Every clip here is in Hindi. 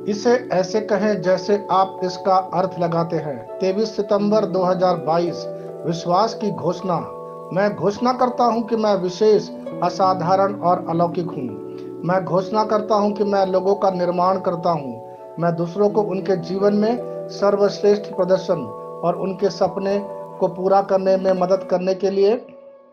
इसे ऐसे कहें जैसे आप इसका अर्थ लगाते हैं। 23 सितंबर 2022। विश्वास की घोषणा। मैं घोषणा करता हूं कि मैं विशेष, असाधारण और अलौकिक हूं। मैं घोषणा करता हूं कि मैं लोगों का निर्माण करता हूं। मैं दूसरों को उनके जीवन में सर्वश्रेष्ठ प्रदर्शन और उनके सपने को पूरा करने में मदद करने के लिए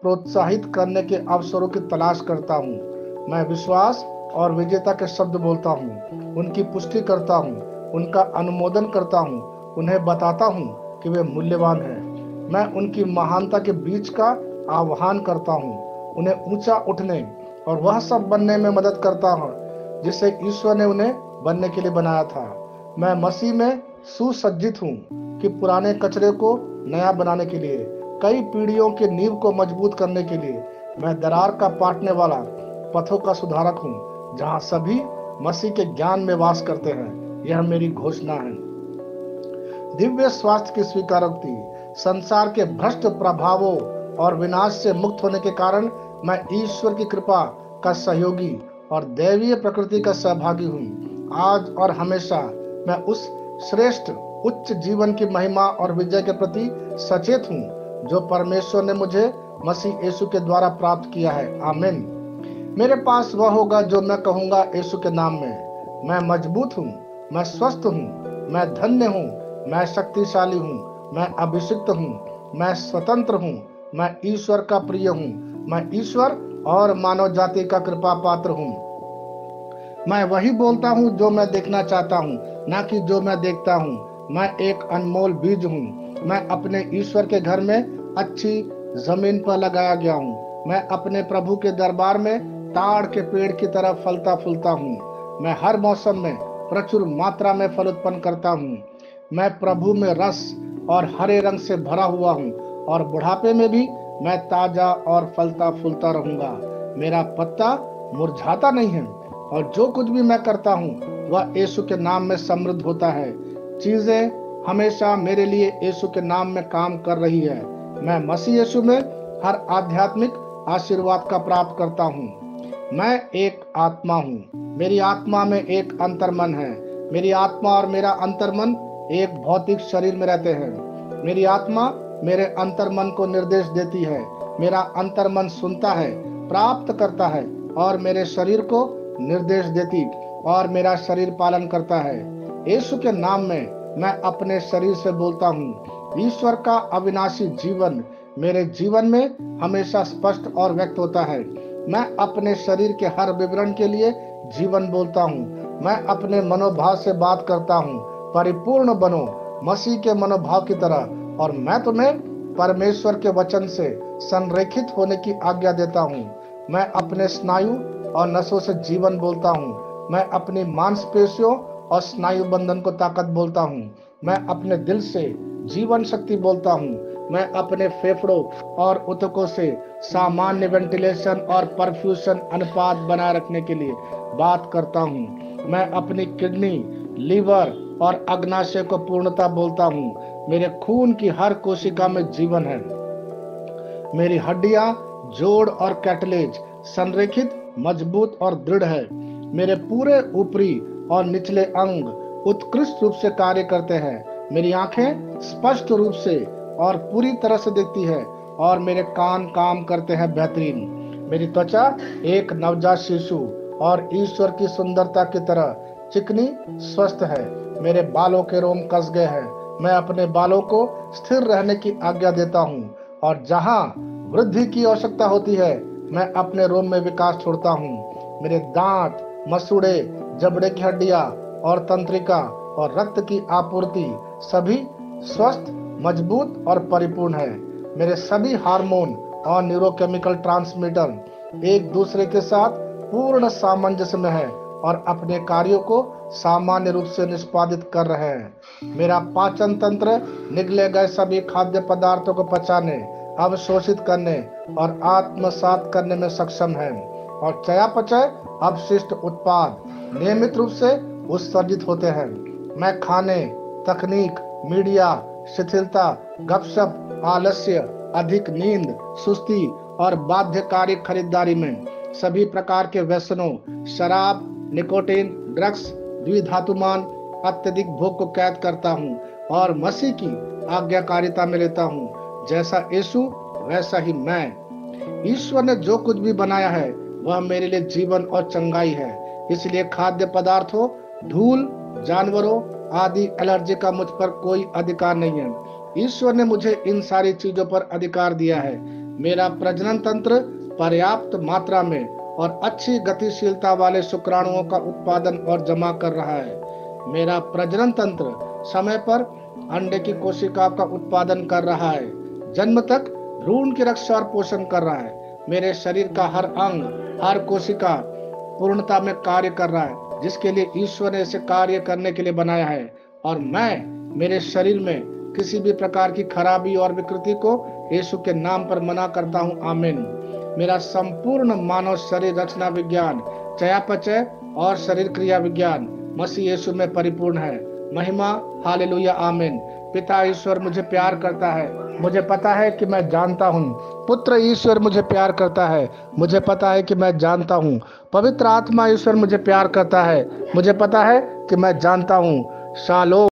प्रोत्साहित करने के अवसरों की तलाश करता हूं। मैं विश्वास और विजेता के शब्द बोलता हूं, उनकी पुष्टि करता हूं, उनका अनुमोदन करता हूं, उन्हें बताता हूं कि वे मूल्यवान हैं। मैं उनकी महानता के बीच का आह्वान करता हूं, उन्हें ऊंचा उठने और वह सब बनने में मदद करता हूं जिसे ईश्वर ने उन्हें बनने के लिए बनाया था। मैं मसीह में सुसज्जित हूं कि पुराने कचरे को नया बनाने के लिए, कई पीढ़ियों की नींव को मजबूत करने के लिए। मैं दरार का पाटने वाला, पथों का सुधारक हूं जहां सभी मसीह के ज्ञान में वास करते हैं। यह मेरी घोषणा है। दिव्य स्वास्थ्य की स्वीकारोक्ति। संसार के भ्रष्ट प्रभावों और विनाश से मुक्त होने के कारण मैं ईश्वर की कृपा का सहयोगी और दैवीय प्रकृति का सहभागी हूँ। आज और हमेशा मैं उस श्रेष्ठ उच्च जीवन की महिमा और विजय के प्रति सचेत हूँ जो परमेश्वर ने मुझे मसीह यीशु के द्वारा प्राप्त किया है। आमीन। मेरे पास वह होगा जो मैं कहूँगा यीशु के नाम में। मैं मजबूत हूँ, मैं स्वस्थ हूँ, मैं धन्य हूँ, मैं शक्तिशाली हूँ, मैं अभिषिक्त हूँ, मैं स्वतंत्र हूँ, मैं ईश्वर का प्रिय हूँ, मैं ईश्वर और मानव जाति का कृपा पात्र हूँ। मैं वही बोलता हूँ जो मैं देखना चाहता हूँ, ना कि जो मैं देखता हूँ। मैं एक अनमोल बीज हूँ। मैं अपने ईश्वर के घर में अच्छी जमीन पर लगाया गया हूँ। मैं अपने प्रभु के दरबार में ताड़ के पेड़ की तरह फलता फूलता हूँ। मैं हर मौसम में प्रचुर मात्रा में फल उत्पन्न करता हूँ। मैं प्रभु में रस और हरे रंग से भरा हुआ हूँ और बुढ़ापे में भी मैं ताजा और फलता फूलता रहूंगा। मेरा पत्ता मुरझाता नहीं है और जो कुछ भी मैं करता हूँ वह यीशु के नाम में समृद्ध होता है। चीजें हमेशा मेरे लिए यीशु के नाम में काम कर रही है। मैं मसीह यीशु में हर आध्यात्मिक आशीर्वाद का प्राप्त करता हूँ। मैं एक आत्मा हूँ। मेरी आत्मा में एक अंतर्मन है। मेरी आत्मा और मेरा अंतर्मन एक भौतिक शरीर में रहते हैं। मेरी आत्मा मेरे अंतर्मन को निर्देश देती है। मेरा अंतर्मन सुनता है, प्राप्त करता है और मेरे शरीर को निर्देश देती और मेरा शरीर पालन करता है। यीशु के नाम में मैं अपने शरीर से बोलता हूँ। ईश्वर का अविनाशी जीवन मेरे जीवन में हमेशा स्पष्ट और व्यक्त होता है। मैं अपने शरीर के हर विवरण के लिए जीवन बोलता हूँ। मैं अपने मनोभाव से बात करता हूँ, परिपूर्ण बनो मसीह के मनोभाव की तरह, और मैं तुम्हें परमेश्वर के वचन से संरेखित होने की आज्ञा देता हूँ। मैं अपने स्नायु और नसों से जीवन बोलता हूँ। मैं अपनी मांसपेशियों और स्नायु बंधन को ताकत बोलता हूँ। मैं अपने दिल से जीवन शक्ति बोलता हूँ। मैं अपने फेफड़ों और ऊतकों से सामान्य वेंटिलेशन और परफ्यूशन अनुपात बनाए रखने के लिए बात करता हूँ। मैं अपनी किडनी, लीवर और अग्नाशय को पूर्णता बोलता हूँ। मेरे खून की हर कोशिका में जीवन है। मेरी हड्डियां, जोड़ और कैटलेज संरेखित, मजबूत और दृढ़ है। मेरे पूरे ऊपरी और निचले अंग उत्कृष्ट रूप से कार्य करते हैं। मेरी आंखें स्पष्ट रूप से और पूरी तरह से दिखती है और मेरे कान काम करते हैं बेहतरीन। मेरी त्वचा एक नवजात शिशु और ईश्वर की सुंदरता की तरह चिकनी स्वस्थ है। मेरे बालों के रोम कस गए हैं। मैं अपने बालों को स्थिर रहने की आज्ञा देता हूँ और जहाँ वृद्धि की आवश्यकता होती है मैं अपने रोम में विकास छोड़ता हूँ। मेरे दांत, मसूड़े, जबड़े की हड्डियां और तंत्रिका और रक्त की आपूर्ति सभी स्वस्थ, मजबूत और परिपूर्ण है। मेरे सभी हार्मोन और न्यूरोकेमिकल ट्रांसमीटर एक दूसरे के साथ पूर्ण सामंजस्य में है और अपने कार्यों को सामान्य रूप से निष्पादित कर रहे हैं। मेरा पाचन तंत्र निगले गए सभी खाद्य पदार्थों को पचाने, अवशोषित करने और आत्मसात करने में सक्षम है और चयापचय अपशिष्ट उत्पाद नियमित रूप से उत्सर्जित होते हैं। मैं खाने, तकनीक, मीडिया, शिथिलता, गपशप, आलस्य, अधिक नींद, सुस्ती और बाध्यकारी खरीदारी में, सभी प्रकार के व्यसनों, शराब, निकोटीन, ड्रग्स, द्विधातुमान अत्यधिक भोग को कैद करता हूँ और मसीह की आज्ञाकारिता में लेता हूँ। जैसा यीशु वैसा ही मैं। ईश्वर ने जो कुछ भी बनाया है वह मेरे लिए जीवन और चंगाई है। इसलिए खाद्य पदार्थों, धूल, जानवरों आदि एलर्जी का मुझ पर कोई अधिकार नहीं है। ईश्वर ने मुझे इन सारी चीजों पर अधिकार दिया है। मेरा प्रजनन तंत्र पर्याप्त मात्रा में और अच्छी गतिशीलता वाले शुक्राणुओं का उत्पादन और जमा कर रहा है। मेरा प्रजनन तंत्र समय पर अंडे की कोशिका का उत्पादन कर रहा है, जन्म तक भ्रूण की रक्षा और पोषण कर रहा है। मेरे शरीर का हर अंग, हर कोशिका पूर्णता में कार्य कर रहा है, जिसके लिए ईश्वर ने इसे कार्य करने के लिए बनाया है। और मैं मेरे शरीर में किसी भी प्रकार की खराबी और विकृति को यीशु के नाम पर मना करता हूँ। आमीन। मेरा संपूर्ण मानव शरीर रचना विज्ञान, चयापचय और शरीर क्रिया विज्ञान मसीह यीशु में परिपूर्ण है। महिमा, हालेलुया, आमीन। पिता ईश्वर मुझे प्यार करता है, मुझे पता है कि मैं जानता हूँ। पुत्र ईश्वर मुझे प्यार करता है, मुझे पता है कि मैं जानता हूँ। पवित्र आत्मा ईश्वर मुझे प्यार करता है, मुझे पता है कि मैं जानता हूँ। शालोम।